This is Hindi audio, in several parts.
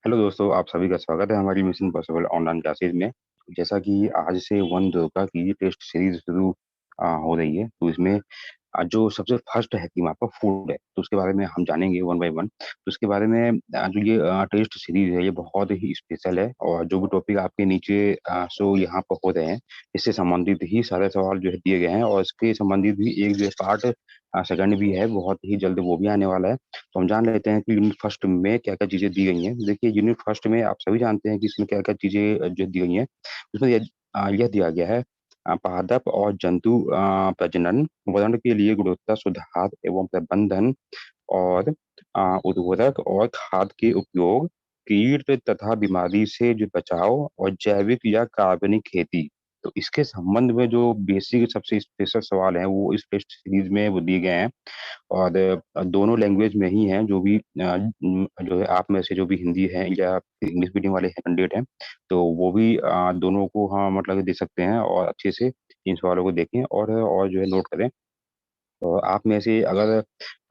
हेलो दोस्तों, आप सभी का स्वागत है हमारी मिशन पॉसिबल ऑनलाइन क्लासेज में। जैसा कि आज से वन दुर्गा की टेस्ट सीरीज शुरू हो रही है, तो इसमें जो सबसे फर्स्ट है कि आपका फूड है, तो उसके बारे में हम जानेंगे वन बाय वन। तो उसके बारे में जो ये टेस्ट सीरीज है, ये बहुत ही स्पेशल है और जो भी टॉपिक आपके नीचे शो यहाँ पर हो रहे हैं, इससे संबंधित ही सारे सवाल जो है दिए गए हैं और इसके संबंधित भी एक जो है पार्ट सेकंड भी है, बहुत ही जल्द वो भी आने वाला है। तो हम जान लेते हैं कि यूनिट फर्स्ट में क्या क्या चीजें दी गई हैं। देखिए, यूनिट फर्स्ट में आप सभी जानते हैं कि इसमें क्या क्या चीजें जो दी गई हैं। उसमें यह दिया गया है पादप और जंतु प्रजनन, वर्ण के लिए गुणवत्ता सुधार एवं प्रबंधन, और उर्वरक और खाद के उपयोग, कीट तथा बीमारी से जो बचाव, और जैविक या कार्बनिक खेती। तो इसके संबंध में जो बेसिक सबसे स्पेशल सवाल हैं, वो इस टेस्ट सीरीज में वो दिए गए हैं। और दोनों लैंग्वेज में ही हैं। जो भी जो है आप में से जो भी हिंदी है या इंग्लिश मीडियम वाले कैंडिडेट हैं, तो वो भी दोनों को हाँ मतलब दे सकते हैं और अच्छे से इन सवालों को देखें और जो है नोट करें। और आप में से अगर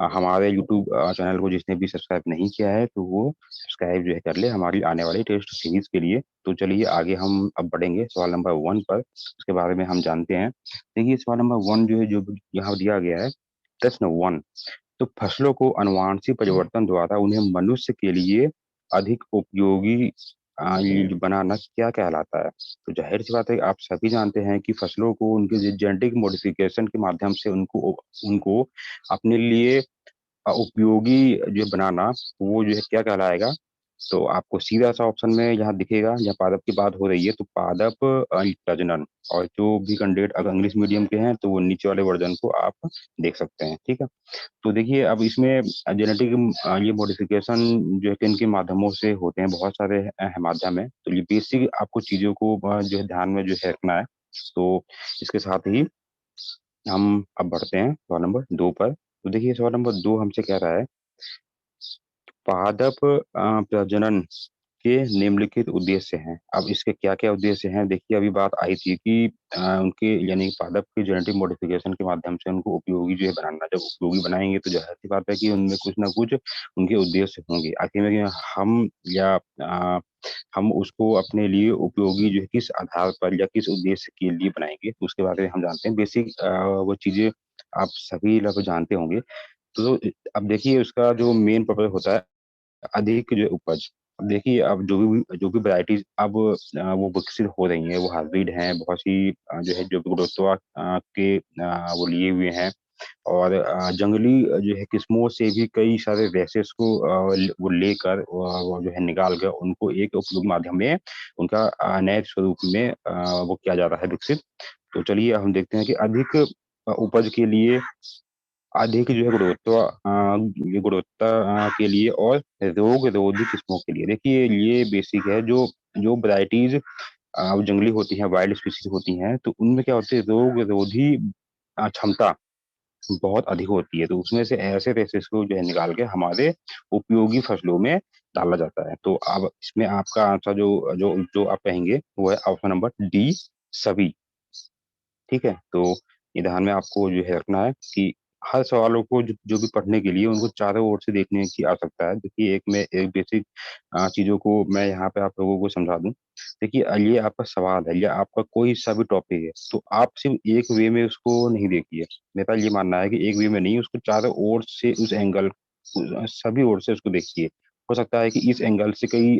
हमारे यूट्यूब चैनल को जिसने भी सब्सक्राइब नहीं किया है, तो वो सब्सक्राइब जो है कर ले हमारी आने वाली टेस्ट सीरीज के लिए। तो चलिए आगे हम अब बढ़ेंगे सवाल नंबर वन पर। उसके बारे में हम जानते हैं। देखिए, सवाल नंबर वन जो है, जो यहाँ दिया गया है, प्रश्न वन। तो फसलों को अनुवांशिक परिवर्तन द्वारा उन्हें मनुष्य के लिए अधिक उपयोगी ये बनाना क्या कहलाता है? तो जाहिर सी बात है, आप सभी जानते हैं कि फसलों को उनके जेनेटिक मॉडिफिकेशन के माध्यम से उनको उनको अपने लिए उपयोगी जो बनाना, वो जो है क्या कहलाएगा? तो आपको सीधा सा ऑप्शन में यहाँ दिखेगा, जहाँ पादप की बात हो रही है, तो पादप प्रजनन। और जो भी कैंडिडेट अगर इंग्लिश मीडियम के हैं, तो वो नीचे वाले वर्जन को आप देख सकते हैं। ठीक है। तो देखिए, अब इसमें जेनेटिक ये मॉडिफिकेशन जो है किन किन माध्यमों से होते हैं, बहुत सारे माध्यम है। तो ये बेसिक आपको चीजों को जो है ध्यान में जो है रखना है। तो इसके साथ ही हम अब बढ़ते हैं सवाल नंबर दो पर। तो देखिए, सवाल नंबर दो हमसे कह रहा है, पादप प्रजनन के निम्नलिखित उद्देश्य हैं। अब इसके क्या क्या उद्देश्य हैं? देखिए, अभी बात आई थी कि उनके यानी पादप के जेनेटिक मॉडिफिकेशन के माध्यम से उनको उपयोगी जो है बनाना। जब उपयोगी बनाएंगे तो जाहिर सी बात है कि उनमें कुछ ना कुछ उनके उद्देश्य होंगे। आखिर में हम या हम उसको अपने लिए उपयोगी जो है किस आधार पर या किस उद्देश्य के लिए बनाएंगे, तो उसके बारे में हम जानते हैं। बेसिक वो चीजें आप सभी लोग जानते होंगे। तो अब देखिए, उसका जो मेन पर्पज होता है अधिक जो उपज। अब देखिए, अब जो भी वैरायटीज अब वो विकसित हो रही हैं, वो हाइब्रिड हैं, बहुत सी जो है जो गुणवत्ता के वो लिए हुए हैं। और जंगली जो है किस्मों से भी कई सारे रेसेस को वो लेकर वो जो है निकाल कर उनको एक उपयुक्त माध्यम में उनका नए स्वरूप में वो किया जा रहा है, विकसित। तो चलिए हम देखते हैं कि अधिक उपज के लिए, अधिक जो है गुणवत्ता ये गुणवत्ता के लिए, और रोग रोधी किस्मों के लिए। देखिए, ये बेसिक है। जो जो वैरायटीज जंगली होती हैं, वाइल्ड स्पीसीज होती हैं, तो उनमें क्या होती है, रोग रोधी क्षमता बहुत अधिक होती है। तो उसमें से ऐसे रेसेस को जो है निकाल के हमारे उपयोगी फसलों में डाला जाता है। तो अब इसमें आपका आंसर जो जो जो आप कहेंगे, वो है ऑप्शन नंबर डी, सभी। ठीक है। तो ये ध्यान में आपको जो है रखना है कि हर सवालों को जो भी पढ़ने के लिए उनको चारों ओर से देखने की आवश्यकता है। देखिए, एक बेसिक चीजों को मैं यहाँ पे आप लोगों को समझा दूं। देखिए, ये आपका सवाल है या आपका कोई सा भी टॉपिक है, तो आप सिर्फ एक वे में उसको नहीं देखिए। मेरा ये मानना है कि एक वे में नहीं, उसको चारों ओर से, उस एंगल, सभी ओर से उसको देखिए। हो सकता है कि इस एंगल से कई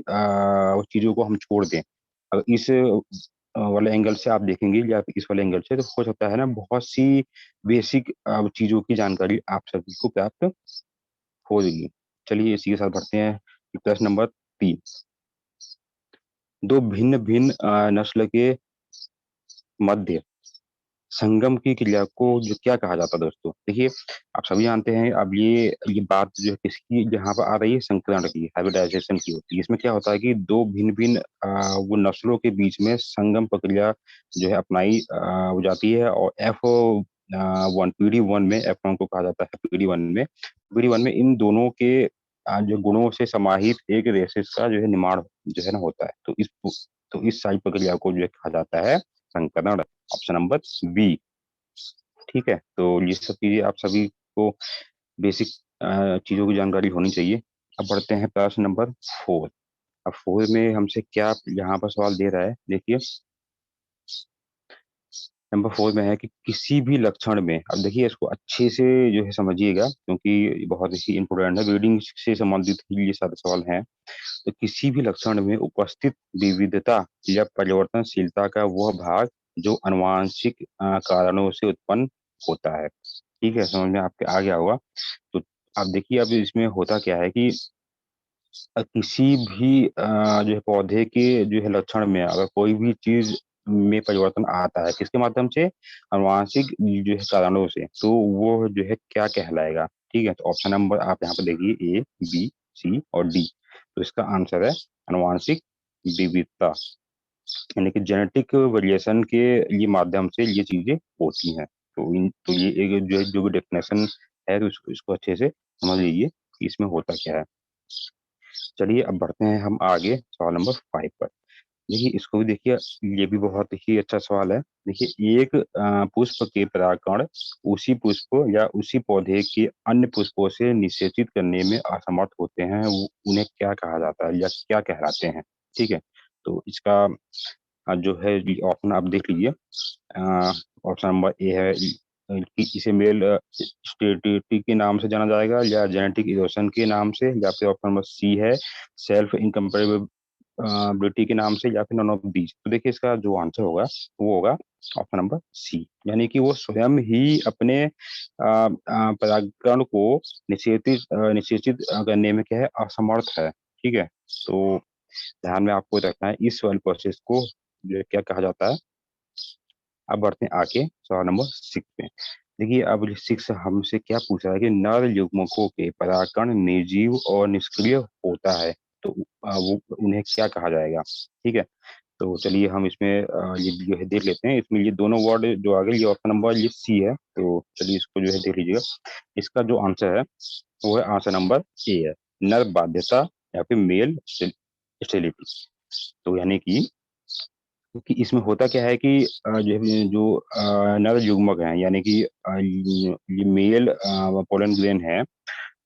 चीजों को हम छोड़ दें। अगर इस वाले एंगल से आप देखेंगे या फिर इस वाले एंगल से, तो हो सकता है ना, बहुत सी बेसिक चीजों की जानकारी आप सभी को प्राप्त हो जाएगी। चलिए इसी के साथ बढ़ते हैं कि प्रश्न नंबर तीन। दो भिन्न भिन्न नस्ल के मध्य संगम की क्रिया को जो क्या कहा जाता है दोस्तों? देखिए, आप सभी जानते हैं। अब ये बात जो है किसकी यहाँ पर आ रही है, संकरण की, हाइब्रिडाइजेशन की होती है। इसमें क्या होता है कि दो भिन्न भिन्न वो नस्लों के बीच में संगम प्रक्रिया जो है अपनाई हो जाती है। और एफ वन, पीढ़ी वन में, एफ वन को कहा जाता है पीढ़ी वन में इन दोनों के जो गुणों से समाहित एक रेसिस का जो है निर्माण जो है ना होता है। तो इस सारी प्रक्रिया को जो है कहा जाता है संकरण। Option number B. ठीक है। तो ये सब चीजें आप सभी को बेसिक चीजों की जानकारी होनी चाहिए। अब बढ़ते हैं प्रश्न नंबर फोर। अब 4 में हमसे क्या यहाँ पर सवाल दे रहा है, देखिए नंबर 4 में है कि किसी भी लक्षण में, अब देखिए इसको अच्छे से जो है समझिएगा, क्योंकि ये बहुत ही इंपॉर्टेंट है, रीडिंग से संबंधित ही ये सारे सवाल हैं। तो किसी भी लक्षण में उपस्थित विविधता या परिवर्तनशीलता का वह भाग जो अनुवांशिक कारणों से उत्पन्न होता है। ठीक है, समझ में आपके आ गया होगा। तो आप देखिए अब इसमें होता क्या है कि किसी भी जो है पौधे के जो है लक्षण में अगर कोई भी चीज में परिवर्तन आता है, किसके माध्यम से, अनुवांशिक जो है कारणों से, तो वो जो है क्या कहलाएगा। ठीक है, तो ऑप्शन नंबर आप यहाँ पर देखिए ए, बी, सी और डी। तो इसका आंसर है अनुवांशिक विविधता, यानी कि जेनेटिक वेरिएशन के ये माध्यम से ये चीजें होती हैं। तो ये एक जो भी डेफिनेशन है, तो इसको अच्छे से समझ लीजिए कि इसमें होता क्या है। चलिए अब बढ़ते हैं हम आगे सवाल नंबर 5 पर। देखिए इसको भी देखिए, ये भी बहुत ही अच्छा सवाल है। देखिए एक पुष्प के परागकण उसी पुष्प या उसी पौधे के अन्य पुष्पों से निषेचित करने में असमर्थ होते हैं, उन्हें क्या कहा जाता है या क्या कहलाते हैं। ठीक है, तो इसका जो है ऑप्शन आप देख लीजिए। ऑप्शन नंबर ए है कि इसे मेल स्टेटिटी के नाम से जाना जाएगा, या जेनेटिक इरोशन के नाम से, या फिर ऑप्शन नंबर सी है सेल्फ इनकम्पेरेबिलिटी के नाम से, या फिर नॉन ऑफ दीज। तो देखिए इसका जो आंसर होगा वो होगा ऑप्शन नंबर सी, यानी कि वो स्वयं ही अपने परागकण को निषेचित करने में क्या है, असमर्थ है। ठीक है, तो ध्यान में आपको रखना है इस वाले प्रोसेस को जो है क्या कहा जाता है। अब बढ़ते हैं आगे सवाल नंबर 6 पे। देखिए अब 6 हमसे क्या पूछ रहा है कि नर युग्मकों के परागकण निर्जीव और निष्क्रिय होता है, तो वो उन्हें क्या कहा जाएगा। ठीक है, तो चलिए हम इसमें ये जो है देख लेते हैं। इसमें ये दोनों वर्ड जो आगे, ये ऑप्शन नंबर ये सी है, तो चलिए इसको जो है देख लीजिएगा। इसका जो आंसर है वो है आंसर नंबर ए है, नर बाध्यता या फिर मेल स्टेरिलिटी। तो यानी कि क्योंकि इसमें होता क्या है कि नर युग्मक हैं, यानी कि ये मेल पोलन ग्रेन है,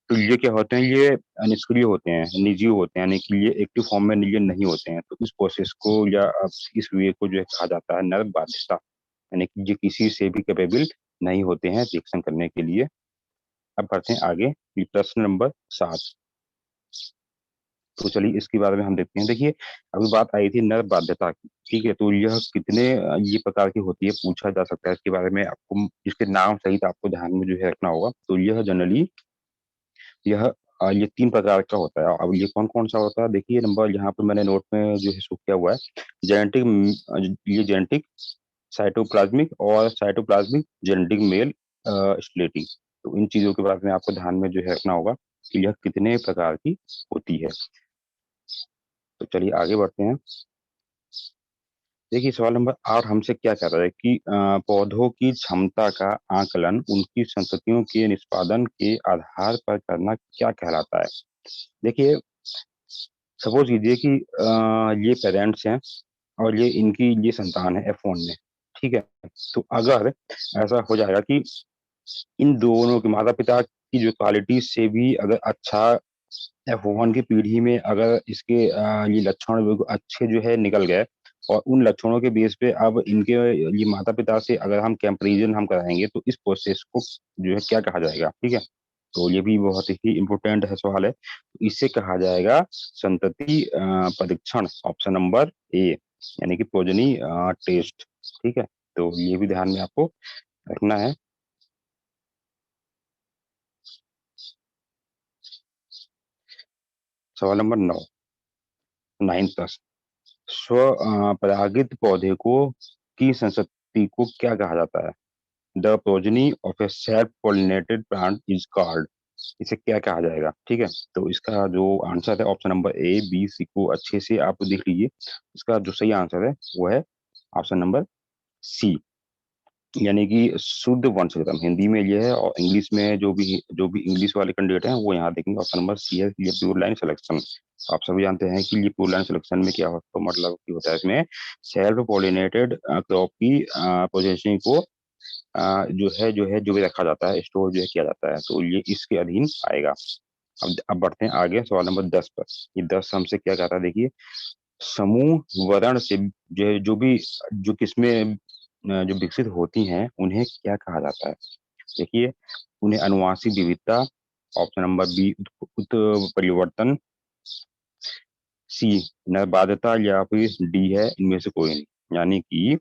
तो ये क्या होते हैं, ये निष्क्रिय होते हैं, निर्जीव होते हैं, यानी कि ये एक्टिव फॉर्म में ये नहीं होते हैं। तो इस प्रोसेस को या इस वे को जो है कहा जाता है नर बाध्यता, यानी कि ये किसी से भी कैपेबल नहीं होते हैं रिएक्शन करने के लिए। अब बढ़ते हैं आगे, ये प्रश्न नंबर 7। तो चलिए इसके बारे में हम देखते हैं। देखिए अभी बात आई थी नर बाध्यता की। ठीक है, तो यह कितने ये प्रकार की होती है पूछा जा सकता है, इसके बारे में आपको इसके नाम सहित आपको ध्यान में जो है रखना होगा। तो यह जनरली यह ये 3 प्रकार का होता है। अब ये कौन कौन सा होता है, देखिए नंबर यहाँ पे मैंने नोट में जो है शो किया हुआ है। जेनेटिक साइटोप्लाज्मिक और साइटोप्लाज्मिक जेनेटिक मेल स्टेटिंग। तो इन चीजों के बारे में आपको ध्यान में जो है रखना होगा कि यह कितने प्रकार की होती है। तो चलिए आगे बढ़ते हैं। देखिए सवाल नंबर 8 हमसे क्या कह रहा है कि पौधों की क्षमता का आकलन उनकी संततियों के निष्पादन के आधार पर करना क्या कहलाता है। देखिए सपोज कीजिए कि ये पेरेंट्स हैं और ये इनकी ये संतान है F1 में। ठीक है, तो अगर ऐसा हो जाएगा कि इन दोनों के माता पिता की जो क्वालिटी से भी अगर अच्छा F1 की पीढ़ी में अगर इसके ये लक्षण बिल्कुल अच्छे जो है निकल गए, और उन लक्षणों के बेस पे अब इनके ये माता पिता से अगर हम कंपैरिजन हम कराएंगे, तो इस प्रोसेस को जो है क्या कहा जाएगा। ठीक है, तो ये भी बहुत ही इम्पोर्टेंट है सवाल है। तो इससे कहा जाएगा संतति परीक्षण, ऑप्शन नंबर ए, यानी कि प्रोजनी टेस्ट। ठीक है, तो ये भी ध्यान में आपको रखना है। सवाल नंबर 9, 9 स्व परागित पौधे को की संतति को क्या कहा जाता है। The progeny of A self pollinated plant is called. इसे क्या कहा जाएगा। ठीक है, तो इसका जो आंसर है ऑप्शन नंबर ए, बी, सी को अच्छे से आप देख लीजिए। इसका जो सही आंसर है वो है ऑप्शन नंबर सी, यानी कि शुद्ध वंशगतम हिंदी में ये है, और इंग्लिश में जो भी इंग्लिश वाले कैंडिडेट हैं वो यहाँ देखेंगे ऑप्शन नंबर सी है, ये प्योर लाइन सिलेक्शन। आप सभी जानते हैं कि ये प्योर लाइन सिलेक्शन में क्या होता है, मतलब कि होता है इसमें सेल्फ पोलिनेटेड क्रॉप की पोजीशनिंग को जो भी रखा जाता है, स्टोर जो है किया जाता है, तो ये इसके अधीन आएगा। अब बढ़ते हैं आगे सवाल नंबर 10 पर। ये 10 हमसे क्या कहता है, देखिए, समूह वर्ण से जो किस्में जो विकसित होती हैं उन्हें क्या कहा जाता है? देखिए, उन्हें अनुवांशिक विविधता, ऑप्शन नंबर बी उत्परिवर्तन, सी नरबाध्यता, या फिर डी है इनमें से कोई नहीं। यानी कि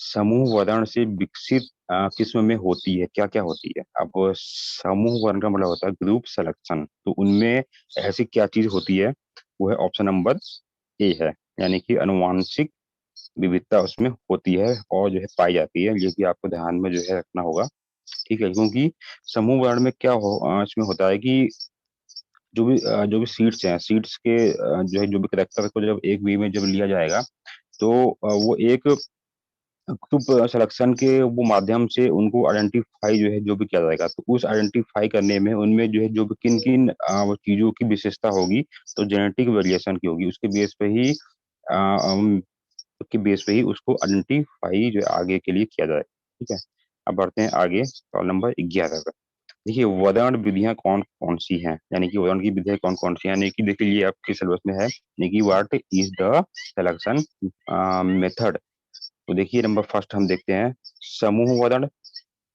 समूह वर्ण से विकसित किस्म में होती है, क्या क्या होती है? अब समूह वर्ण का मतलब होता है ग्रुप सिलेक्शन, तो उनमें ऐसी क्या चीज होती है? वो है ऑप्शन नंबर ए है, यानी कि अनुवांशिक विविधता उसमें होती है और जो है पाई जाती है। ये भी आपको ध्यान में जो है रखना होगा, ठीक है? क्योंकि समूह वर्ण में क्या इसमें होता है कि जो भी सीट्स हैं, सीट्स के जो है जो भी करेक्टर को जब एक वे में जब लिया जाएगा, तो वो एक ग्रुप सिलेक्शन के वो माध्यम से उनको आइडेंटिफाई जो है जो भी किया जाएगा, तो उस आइडेंटिफाई करने में उनमें जो है जो भी किन किन वो चीजों की विशेषता होगी, तो जेनेटिक वेरिएशन की होगी, अ, अम, उसके बेस पे ही उसको आइडेंटिफाई जो है आगे के लिए किया जाएगा, ठीक है? अब बढ़ते हैं आगे सवाल नंबर 11 पर। देखिए, वर्ण विधियां कौन कौन सी हैं, यानी कि वर्ण की विधियां कौन कौन सी हैं, यानी कि देखिए ये आपके सिलेबस में है, यानी कि what is the selection method. तो देखिए नंबर फर्स्ट हम देखते हैं समूह वर्ण,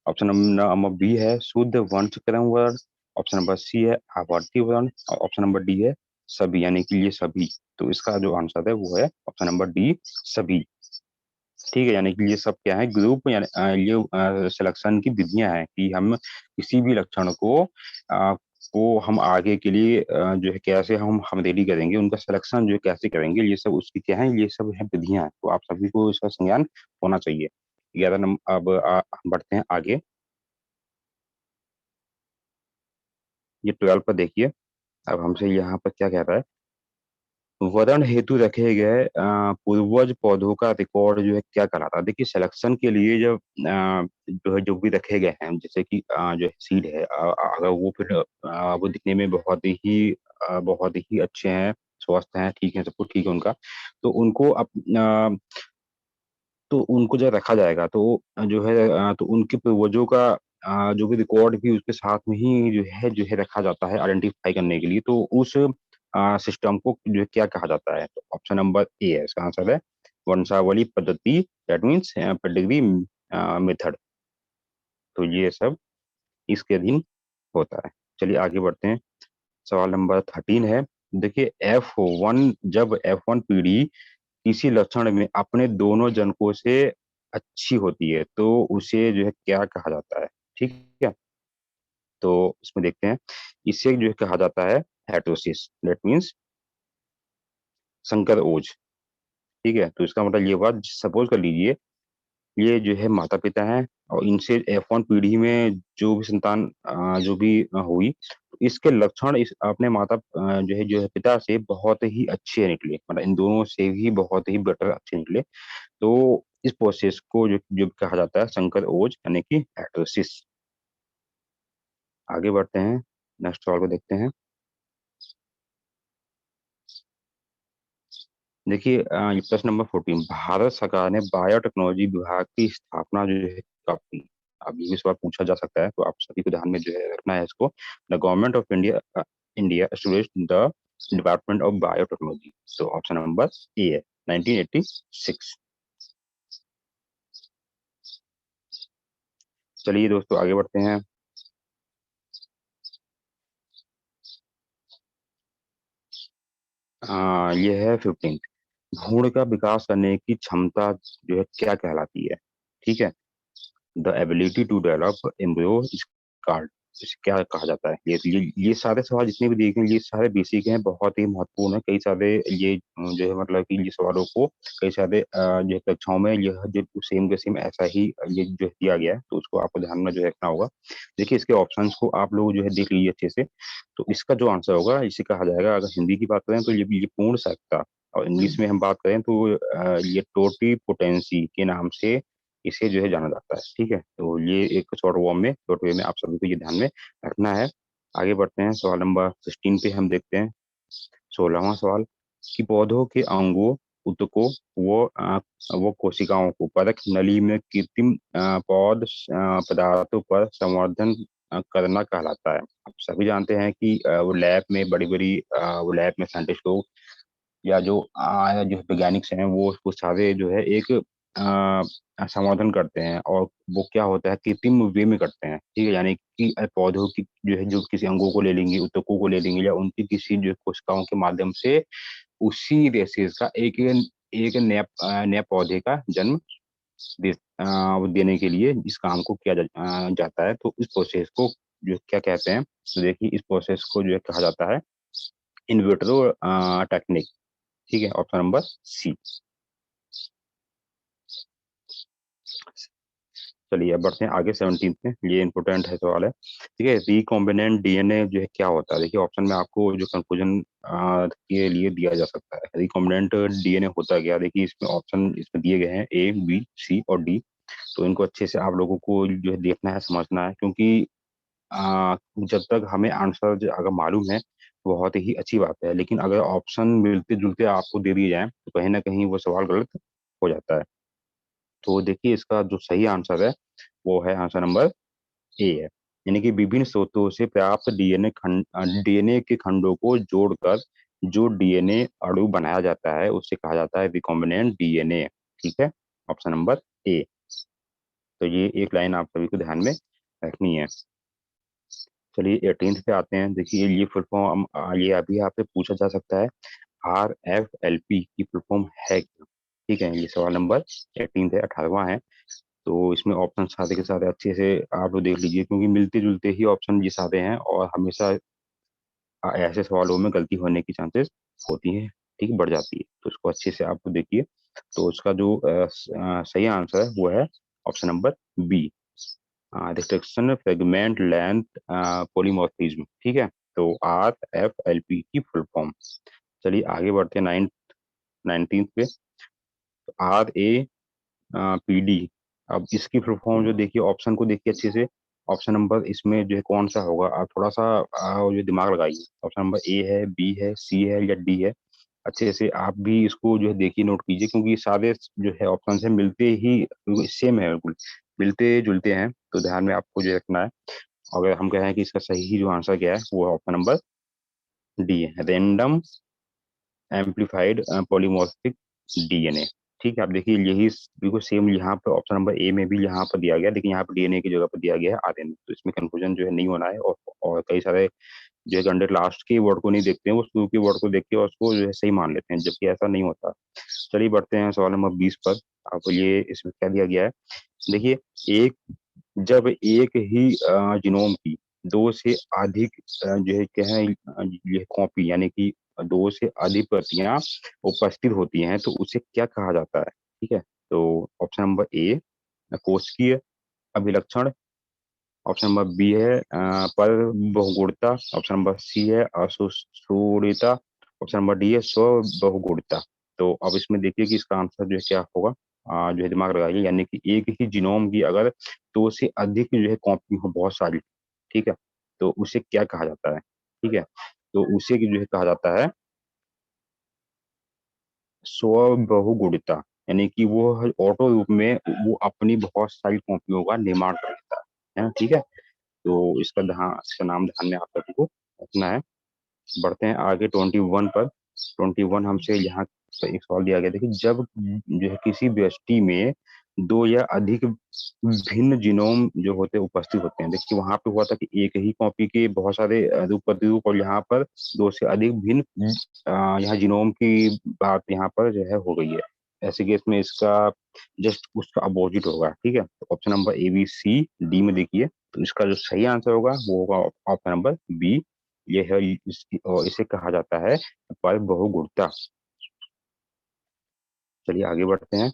ऑप्शन नंबर बी है शुद्ध वंशक्रम वर्ण, ऑप्शन नंबर सी है आवर्ती वर्ण, और ऑप्शन नंबर डी है सभी, यानी कि ये सभी। तो इसका जो आंसर है वो है ऑप्शन नंबर डी, सभी, ठीक है? यानी कि ये सब क्या है, ग्रुप, यानी ये सिलेक्शन की विधियां हैं कि हम किसी भी लक्षण को हम आगे के लिए जो है कैसे हम रेडी करेंगे, उनका सिलेक्शन जो है कैसे करेंगे, ये सब उसकी क्या है, ये सब है विधियां हैं। तो आप सभी को इसका संज्ञान होना चाहिए। 11 नंबर। अब हम बढ़ते हैं आगे, ये 12 पर देखिए। अब हमसे यहाँ पर क्या कह रहा है, वरण हेतु रखे गए पूर्वज पौधों का रिकॉर्ड जो है क्या कहलाता है? देखिए, सिलेक्शन के लिए जब जो है जो भी रखे गए हैं, जैसे कि जो है सीड है, अगर वो फिर वो दिखने में बहुत ही अच्छे हैं, स्वस्थ हैं, ठीक है, सब कुछ ठीक है उनका, तो तो उनको जब रखा जाएगा तो जो है तो उनके पूर्वजों का जो भी रिकॉर्ड भी उसके साथ में ही जो है रखा जाता है आइडेंटिफाई करने के लिए। तो उस सिस्टम को जो है क्या कहा जाता है? तो ऑप्शन नंबर ए है इसका आंसर है वंशावली पद्धति, दैट मीन्स पेडिग्री मेथड। तो ये सब इसके अधीन होता है। चलिए आगे बढ़ते हैं, सवाल नंबर 13 है। देखिए, जब F1 पीढ़ी किसी लक्षण में अपने दोनों जनकों से अच्छी होती है, तो उसे जो है क्या कहा जाता है? ठीक है, तो इसमें देखते हैं, इसे जो है कहा जाता है हेटोसिस, दैट मीन्स संकर ओज, ठीक है? तो इसका मतलब ये हुआ, सपोज कर लीजिए ये जो है माता पिता हैं और इनसे F1 पीढ़ी में जो भी संतान जो भी हुई, तो इसके लक्षण इस अपने जो है पिता से बहुत ही अच्छे निकले, मतलब इन दोनों से ही बहुत ही बेटर अच्छे निकले। तो इस प्रोसेस को जो जो कहा जाता है संकर ओज, यानी कि हेटोसिस। आगे बढ़ते हैं, नेक्स्ट सवाल को देखते हैं। देखिए, ये प्रश्न नंबर 14, भारत सरकार ने बायोटेक्नोलॉजी विभाग की स्थापना जो है कब की? अब ये भी सवाल पूछा जा सकता है, तो आप सभी को ध्यान में जो है रखना है इसको। The government of India established the department of biotechnology. तो ऑप्शन नंबर ए है 1986। चलिए दोस्तों आगे बढ़ते हैं। ये है 15, भ्रूण का विकास करने की क्षमता जो है क्या कहलाती है? ठीक है, the ability to develop embryo is called, इसे क्या कहा जाता है? ये सारे सवाल जितने भी देखे ये सारे बेसिक हैं, बहुत ही महत्वपूर्ण है। कई सारे ये जो है मतलब कि ये सवालों को कई सारे जो है कक्षाओं में यह जो सेम के सेम ऐसा ही ये जो है दिया गया है, तो उसको आपको ध्यान में जो है रखना होगा। देखिए, इसके ऑप्शंस को आप लोग जो है देख लीजिए अच्छे से। तो इसका जो आंसर होगा इसे कहा जाएगा, अगर हिंदी की बात करें तो ये पूर्ण सहायता, और इंग्लिश में हम बात करें तो ये टोटी पोटेंसी के नाम से इसे जो है जाना जाता है, ठीक है? तो ये एक शॉर्ट वे में आप सभी को ये ध्यान में रखना है। आगे बढ़ते हैं, सवाल नंबर 16 पे हम देखते हैं। 16वां सवाल, कि पौधों के अंगों, ऊतकों, वो कोशिकाओं को परख नली में कृत्रिम पौध पदार्थों पर संवर्धन करना कहलाता है। आप सभी जानते हैं कि वो लैब में बड़ी-बड़ी वो लैब में साइंटिस्ट लोग या जो वैज्ञानिक हैं वो सारे जो है एक समाधान करते हैं और वो क्या होता है कृत्रिम वे में करते हैं, ठीक है? यानी कि पौधों की जो है जो किसी अंगों को ले लेंगे, ऊतकों को ले लेंगे या उनकी किसी जो कोशिकाओं के माध्यम से उसी रेशेज़ का एक नया पौधे का जन्म दे वो देने के लिए इस काम को किया जाता है। तो इस प्रोसेस को जो क्या कहते हैं, तो देखिए इस प्रोसेस को जो है कहा जाता है इन विट्रो टेक्निक, ठीक है? Option number C. चलिए अब बढ़ते हैं आगे 17th में, ये इम्पोर्टेंट है सवाल है, ठीक है? रिकॉम्बिनेंट डीएनए जो है क्या होता है? देखिए ऑप्शन में आपको जो कंफ्यूजन के लिए दिया जा सकता है। रिकॉम्बिनेंट डीएनए होता क्या है? देखिए इसमें ऑप्शन इसमें दिए गए हैं ए, बी, सी और डी। तो इनको अच्छे से आप लोगों को जो है देखना है, समझना है क्योंकि जब तक हमें आंसर अगर मालूम है, तो बहुत ही अच्छी बात है। लेकिन अगर ऑप्शन मिलते-जुलते आपको दे दिए जाएँ, तो कहीं न कहीं वो सवाल गलत हो जाता है। तो देखिए इसका जो सही आंसर है, वो है आंसर नंबर ए है। यानी कि विभिन्न स्रोतों से प्राप्त डीएनए के खंडों को जोड़कर जो डीएनए अणु बनाया जाता है, उसे कहा जाता है रिकॉम्बिनेंट डीएनए, ठीक है? ऑप्शन नंबर ए। तो ये एक लाइन आप सभी को ध्यान में रखनी है। चलिए 18th पे आते हैं। देखिए ये फुल फॉर्म ये अभी आपसे पूछा जा सकता है, आरएफएलपी की फुल फॉर्म है क्या? ठीक है, ये सवाल नंबर 18th है, 18वां है। तो इसमें ऑप्शन सारे के सारे अच्छे से आप लोग देख लीजिए क्योंकि मिलते-जुलते ही ऑप्शन ये सारे हैं और हमेशा ऐसे सवालों में गलती होने की चांसेस होती हैं, ठीक है? बढ़ जाती है। तो इसको अच्छे से आप देखिए। तो इसका जो सही आंसर है वो है option number B, restriction fragment length polymorphism, ठीक है? तो आरएफएलपी की फुल फॉर्म। चलिए आगे बढ़ते हैं 19th पे। R A PD. अब इसकी फुल फॉर्म जो देखिए ऑप्शन को देखिए अच्छे से। ऑप्शन नंबर इसमें जो है कौन सा होगा? आप थोड़ा-सा जो दिमाग लगाइए। ऑप्शन नंबर ए है, बी है, सी है या डी है? अच्छे से आप भी इसको जो है देखिए, नोट कीजिए क्योंकि सारे जो है ऑप्शन से मिलते ही सेम है बिल्कुल, मिलते-जुलते हैं। तो ध्यान में आपको जो रखना है। अगर हम कहें कि इसका सही जो आंसर क्या है, वो है ऑप्शन नंबर डी है, रैंडम एम्प्लीफाइड पॉलीमॉर्फिक डीएनए। ठीक है, आप देखिए यही बिल्कुल सेम यहाँ पे ऑप्शन नंबर ए में भी यहाँ पर दिया गया है, लेकिन यहाँ पे डीएनए की जगह पर दिया गया है आरएनए। तो इसमें कंफ्यूजन जो है नहीं होना है और कई सारे जो है कैंडिडेट लास्ट के वर्ड को नहीं देखते हैं, वो शुरू के वर्ड को देख के और उसको जो है सही मान लेते हैं, जबकि ऐसा नहीं होता। चलिए बढ़ते हैं सवाल नंबर 20 पर। आपको ये इसमें क्या दिया गया है? देखिए एक जब एक ही जीनोम की 2 से अधिक जो है क्या है ये कॉपी यानी कि 2 से अधिक प्रतियाँ उपस्थित होती हैं, तो उसे क्या कहा जाता है? ठीक है? तो ऑप्शन नंबर ए कोशिकीय अभिलक्षण, ऑप्शन नंबर बी है परबहुगुणता, ऑप्शन नंबर सी है असुश्रुतता, ऑप्शन नंबर डी है स्वबहुगुणता। तो अब इसमें देखिए कि इसका आंसर जो है क्या होगा? जो है दिमाग लगाइए, यानी कि एक ही जीनोम की अगर 2 से अधिक जो है कॉपी हो बहुत सारी, ठीक है? तो उसे क्या कहा जाता है? ठीक है? तो उसे जो है कहा जाता है स्वबहुगुणिता, यानी कि वो ऑटो रूप में वो अपनी बहुत सारी कॉपियों का निर्माण कर लेता है, ठीक है? तो इसका नाम ध्यान में आप सभी को रखना है। बढ़ते हैं आगे 21 पर। 21 हमसे यहाँ पे एक सवाल दिया गया, देखिए जब जो है किसी व्यष्टि में 2 या अधिक भिन्न जीनोम जो होते हैं उपस्थित होते हैं। देखिए वहाँ पे हुआ था कि एक ही कॉपी के बहुत सारे रूप-प्रतिरूप और यहाँ पर 2 से अधिक भिन्न यहाँ जीनोम की बात यहाँ पर जो है हो गई है। ऐसे केस में इसका जस्ट उसका अपोजिट होगा, ठीक है? तो option number A, B, C, D में देखिए, तो इसका जो सही आंसर होगा वो होगा ऑप्शन नंबर बी। ये है इसकी और इसे कहा जाता है परबहुगुणता। चलिए आगे बढ़ते हैं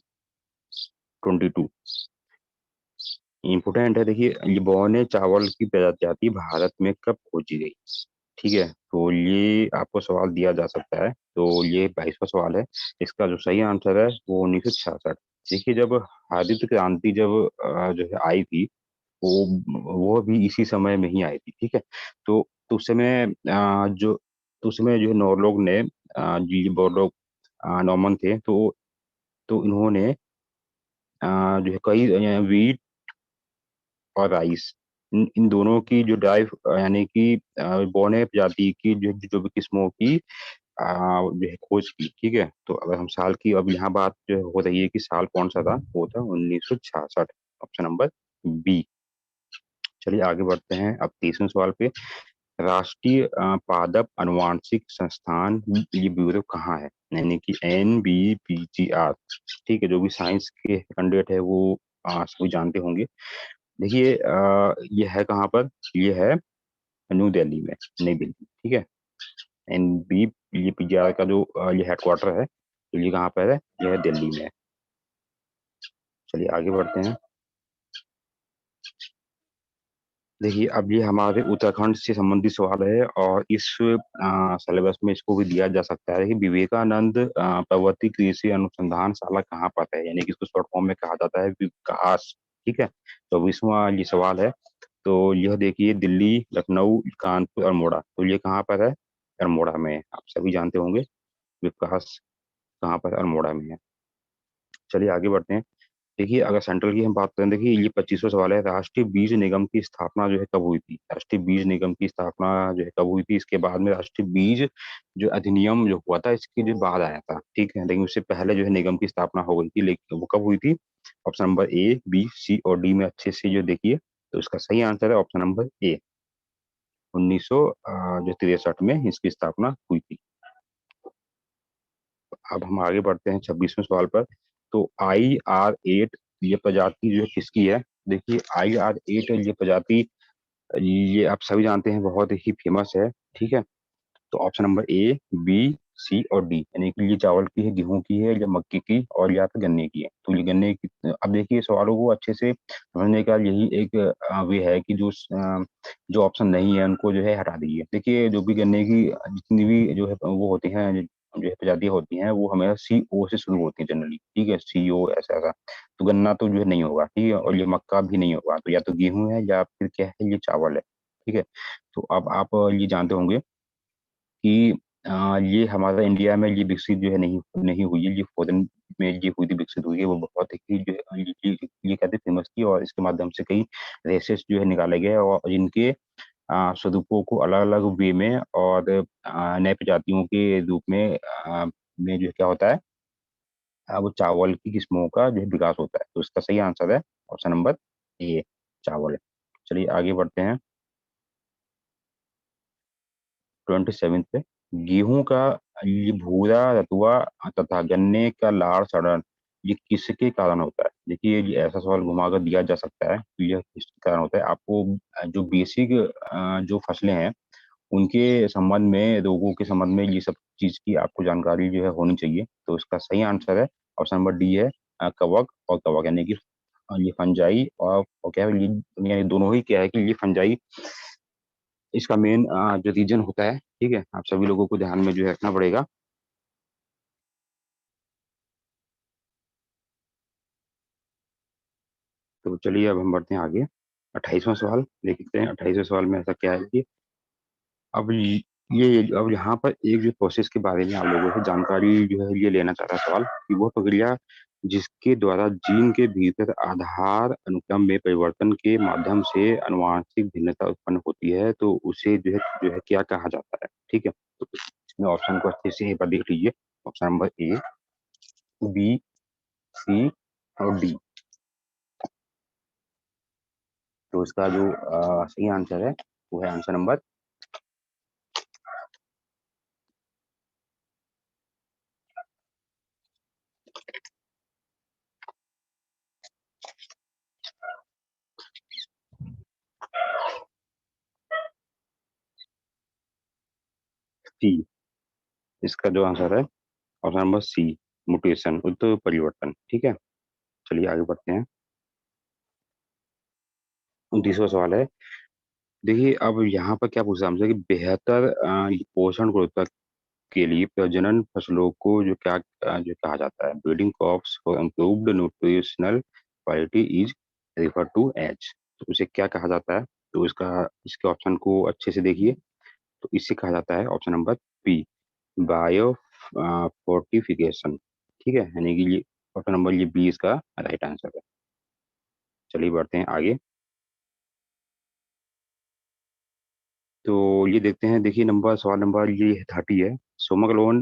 22। इम्पोर्टेंट है, देखिए ये बौने चावल की प्रजाति भारत में कब खोजी गई? ठीक है, तो ये आपको सवाल दिया जा सकता है। तो ये 22वां सवाल है। इसका जो सही आंसर है वो 1966। देखिए जब हरित क्रांति जब जो है आई थी, वो भी इसी समय में ही आई थी, ठीक है? तो उस समय उस समय जो है नौ लोग ने जी वो लोग नॉर्मन थे, तो इन्होंने जो है कई व्हीट और राइस, इन दोनों की जो ड्राइव यानी कि बौने प्रजाति की जो भी किस्मों की जो है खोज की। ठीक है, तो अगर हम साल की, अब यहाँ बात जो हो रही है कि साल कौन सा था, वो था 1966। Option number B. चलिए आगे बढ़ते हैं अब 30वें सवाल पे। राष्ट्रीय पादप अनुवांशिक संस्थान, ये ब्यूरो कहाँ है, यानी कि NBPGR। ठीक है, जो भी साइंस के कैंडिडेट है वो सभी जानते होंगे। देखिए ये है कहाँ पर, ये है न्यू दिल्ली में, नई दिल्ली। ठीक है, NBPGR का जो ये हेडक्वार्टर है, तो ये कहाँ पर है, ये है दिल्ली में। चलिए आगे बढ़ते हैं। देखिए अब ये हमारे उत्तराखंड से संबंधित सवाल है, और इस सिलेबस में इसको भी दिया जा सकता है कि विवेकानंद पर्वतीय कृषि अनुसंधान शाला कहाँ पर है, यानी कि इसको शॉर्ट फॉर्म में कहा जाता है विकास। ठीक है, 24वां ये सवाल है। तो यह देखिए दिल्ली, लखनऊ, कानपुर, अल्मोड़ा, तो ये कहाँ पर है, अल्मोड़ा में है। आप सभी जानते होंगे विकास कहाँ पर, अल्मोड़ा में है। चलिए आगे बढ़ते हैं। देखिए अगर सेंट्रल की हम बात करें, देखिए ये 25वां सवाल है। राष्ट्रीय बीज निगम की स्थापना जो है कब हुई थी, राष्ट्रीय बीज निगम की स्थापना जो है कब हुई थी, इसके बाद में राष्ट्रीय बीज जो अधिनियम जो हुआ था, इसके जो बाद आया था। ठीक है, लेकिन उससे पहले जो है निगम की स्थापना हो गई थी, लेकिन वो कब हुई थी। Option number A, B, C और D में अच्छे से जो देखिए, तो इसका सही आंसर है ऑप्शन नंबर A। 1963 में इसकी स्थापना हुई थी। अब हम आगे बढ़ते हैं 26वें सवाल पर। तो IR8 ये प्रजाति जो है किसकी है। देखिए IR8 ये प्रजाति, ये आप सभी जानते हैं, बहुत ही फेमस है। ठीक है, तो option number A, B, C और D, यानी कि ये चावल की है, गेहूं की है, या मक्की की, और या फिर गन्ने की है। तो ये गन्ने की। अब देखिए सवालों को अच्छे से समझने का यही एक वे है कि जो ऑप्शन नहीं है उनको जो है हटा दीजिए। देखिए जो भी गन्ने की जितनी भी जो है वो होती हैं, जो है प्रजातियां होती हैं, वो हमेशा CO से शुरू होती हैं जनरली। ठीक है, CO ऐसा ऐसा। तो गन्ना तो जो है नहीं होगा। ठीक है, और ये मक्का भी नहीं होगा, तो या तो गेहूं है या फिर क्या है, ये चावल है। ठीक है, तो अब आप ये जानते होंगे कि ये हमारा इंडिया में ये विकसित जो है नहीं नहीं हुई है, ये फॉरेन में ये हुई थी, विकसित हुई है। वो बहुत ही जो है ये कहते फेमस थी, और इसके माध्यम से कई रेसेस जो है निकाले गए, और जिनके स्वरूपों को अलग अलग वे में और नए प्रजातियों के रूप में जो है क्या होता है, वो चावल की किस्मों का जो है विकास होता है। तो इसका सही आंसर है ऑप्शन नंबर A, चावल। चलिए आगे बढ़ते हैं 27 पे। गेहूं का ये भूरा रतुआ तथा गन्ने का लाल सड़न, ये किसके कारण होता है। देखिए ये ऐसा सवाल घुमाकर दिया जा सकता है कि यह किसके कारण होता है। आपको जो बेसिक जो फसलें हैं उनके संबंध में, रोगों के संबंध में, ये सब चीज की आपको जानकारी जो है होनी चाहिए। तो इसका सही आंसर है ऑप्शन नंबर D है, कवक और कवक, यानी कि ये फंजाई और क्या है, ये दोनों ही क्या है कि ये फंजाई इसका मेन जो रीजन होता है। ठीक है, आप सभी लोगों को ध्यान में जो है रखना पड़ेगा। तो चलिए अब हम बढ़ते हैं आगे। 28वां सवाल देखते हैं। 28वें सवाल में ऐसा क्या है कि अब अब यहाँ पर एक जो प्रोसेस के बारे में आप लोगों से जानकारी जो है ये लेना चाहता है सवाल, कि वो प्रक्रिया जिसके द्वारा जीन के भीतर आधार अनुक्रम में परिवर्तन के माध्यम से अनुवांशिक भिन्नता उत्पन्न होती है, तो उसे जो है क्या कहा जाता है। ठीक है, तो इसमें ऑप्शन को अच्छे से एक बार देख लीजिए। Option number A, B, C और D। तो इसका जो सही आंसर है वो है आंसर नंबर C। इसका जो आंसर है ऑप्शन नंबर C, म्यूटेशन, उत्तर परिवर्तन। ठीक है, चलिए आगे बढ़ते हैं। 29वां सवाल है। देखिए अब यहाँ पर क्या पूछा हमसे कि बेहतर पोषण गुणवत्ता के लिए प्रजनन फसलों को जो कहा जाता है, breeding crops for improved nutritional quality is refer to as. तो उसे क्या कहा जाता है। तो इसके ऑप्शन को अच्छे से देखिए। तो इसे कहा जाता है option number B, biofortification. ठीक है, यानी कि ये ऑप्शन नंबर ये बी इसका राइट आंसर है। चलिए बढ़ते हैं आगे। तो ये देखते हैं, देखिए सवाल नंबर ये 30 है। सोमक लोन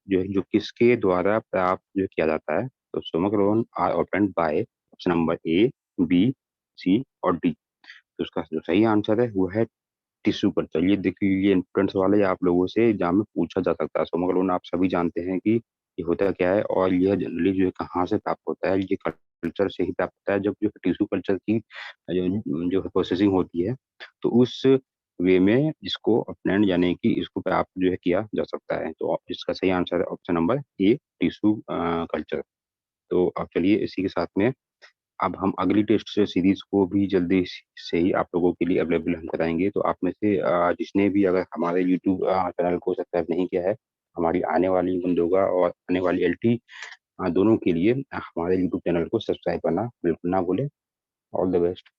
जो है जो किसके द्वारा प्राप्त जो किया जाता है? तो सोमक loan are obtained by option number A, B, C और डी। तो उसका जो सही आंसर है वो है टिश्यू कल्चर। ये देखिए, ये इम्पोर्टेंट सवाल है, ये आप लोगों से एग्जाम में पूछा जा सकता है। सोमक लोन आप सभी जानते हैं कि ये होता क्या है और यह जनरली जो है कहाँ से प्राप्त होता है? ये कल्चर से ही प्राप्त होता है। जब जो टिश्यू कल्चर की जो प्रोसेसिंग होती है, तो उस वे में इसको अपनाएंड यानी कि इसको प्राप्त जो है किया जा सकता है। तो इसका सही आंसर है ऑप्शन नंबर ए, टिश्यू कल्चर। तो अब चलिए इसी के साथ में अब हम अगली टेस्ट से सीरीज को भी जल्दी से ही आप लोगों के लिए अवेलेबल हम कराएंगे। तो आप में से जिसने भी अगर हमारे यूट्यूब चैनल को सब्सक्राइब नहीं किया है, हमारी आने वाली बंदोगा और आने वाली एलटी दोनों के लिए हमारे यूट्यूब चैनल को सब्सक्राइब करना बिल्कुल ना भूलें। All the best.